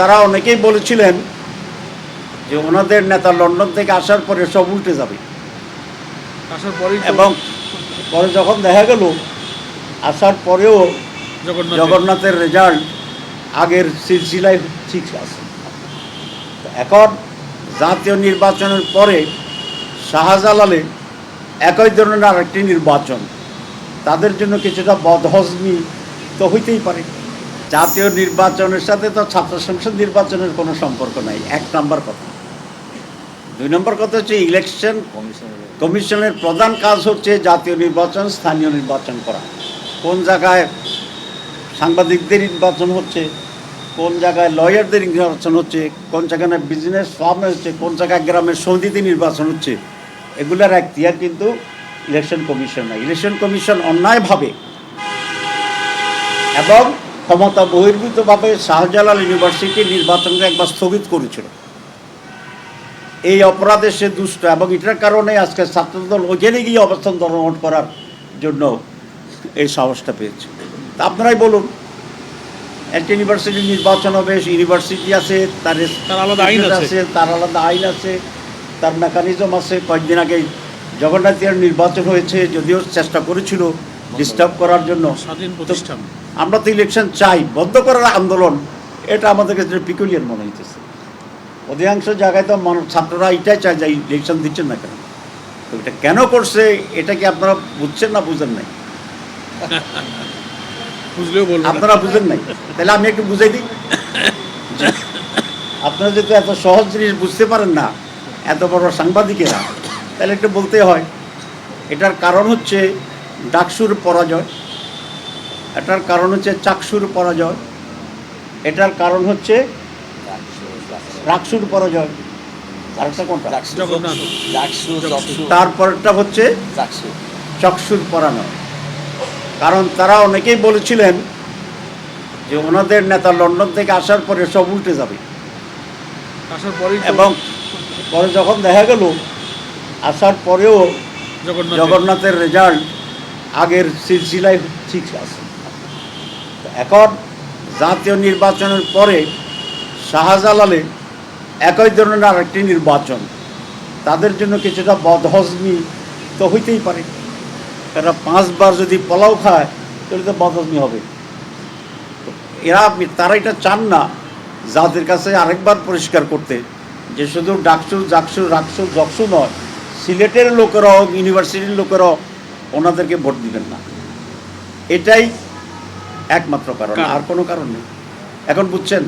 তারা অনেকেই বলেছিলেন যে ওনাদের নেতা লন্ডন থেকে আসার পরে সব উল্টে যাবে, এবং পরে যখন দেখা গেল আসার পরেও জগন্নাথের রেজাল্ট আগের সিলসিলায় ঠিক আছে। এখন জাতীয় নির্বাচনের পরে শাহজালালে একই ধরনের আরেকটি নির্বাচন, তাদের জন্য কিছুটা বদহজমি তো হইতেই পারে। জাতীয় নির্বাচনের সাথে তো ছাত্র সংসদ নির্বাচনের কোনো সম্পর্ক নাই, এক নম্বর কথা। দুই নম্বর কথা হচ্ছে ইলেকশন কমিশনের প্রধান কাজ হচ্ছে জাতীয় নির্বাচন, স্থানীয় নির্বাচন করা। কোন জায়গায় সাংবাদিকদের নির্বাচন হচ্ছে, কোন জায়গায় লয়ারদের নির্বাচন হচ্ছে, কোন জায়গায় বিজনেস ফার্মে হচ্ছে, কোন জায়গায় গ্রামের সমিতিতে নির্বাচন হচ্ছে, এগুলোর এখতিয়ার কিন্তু ইলেকশন কমিশন না। ইলেকশন কমিশন অন্যায়ভাবে এবং ক্ষমতা বহির্ভূতভাবে শাহজালাল ইউনিভার্সিটির নির্বাচনকে একবার স্থগিত করেছিল। এই অপরাধে সে দুষ্ট, এবং এটার কারণে আজকে ছাত্রদল ওখানে গিয়ে অবস্থান গ্রহণ করার জন্য এই সাহসটা পেয়েছে। তা আপনারাই বলুন, একটা ইউনিভার্সিটির নির্বাচন হবে, ইউনিভার্সিটি আছে, তার আলাদা আইন আছে, তার আলাদা আইন আছে, তার মেকানিজম আছে। কয়েকদিন আগে জগন্নাথের নির্বাচন হয়েছে, যদিও চেষ্টা করেছিল ডিস্টার্ব করার জন্য। আমরা তো ইলেকশন চাই, বন্ধ করার আন্দোলন, এটা আমাদের কাছে পিকুলিয়ার মনে হইতেছে। অধিকাংশ জায়গায় তো ছাত্ররা এটাই চায় যে ইলেকশন দিচ্ছেন না কেন, তো এটা কেন করছে, এটা কি আপনারা বুঝছেন না বুঝেন নাই? আপনারা বুঝেন নাই, তাহলে আমি একটু বুঝাই দিই। আপনারা যেহেতু এত সহজ জিনিস বুঝতে পারেন না, এত বড় সাংবাদিকেরা, তাহলে একটু বলতে হয়। এটার কারণ হচ্ছে ডাকসুর পরাজয়, এটার কারণ হচ্ছে চাকসুর পরাজয়, এটার কারণ হচ্ছে রাকসুর পরাজয়, আরেকটা কোনটা, তারপরটা হচ্ছে চকসুর পরাজয়। কারণ তারা অনেকেই বলেছিলেন যে ওনাদের নেতা লন্ডন থেকে আসার পরে সব উল্টে যাবে, এবং পরে যখন দেখা গেল আসার পরেও জগন্নাথের রেজাল্ট আগের সিলসিলায় ঠিক আছে। এখন জাতীয় নির্বাচনের পরে শাহজালালে একই ধরনের আরেকটি নির্বাচন, তাদের জন্য কিছুটা বদহজমি তো হইতেই পারে। এরা 5 বার যদি পোলাও খায় তাহলে তো বদহজমি হবে। তারা এটা চান না জাতির কাছে আরেকবার পরিষ্কার করতে যে শুধু ডাকসু জাকসু রাকসু জকসু নয়, সিলেটের লোকেরাও ইউনিভার্সিটির লোকেরাও ওনাদেরকে ভোট দিবেন না। এটাই একমাত্র কারণ, আর কোনো কারণ নেই। এখন বুঝছেন?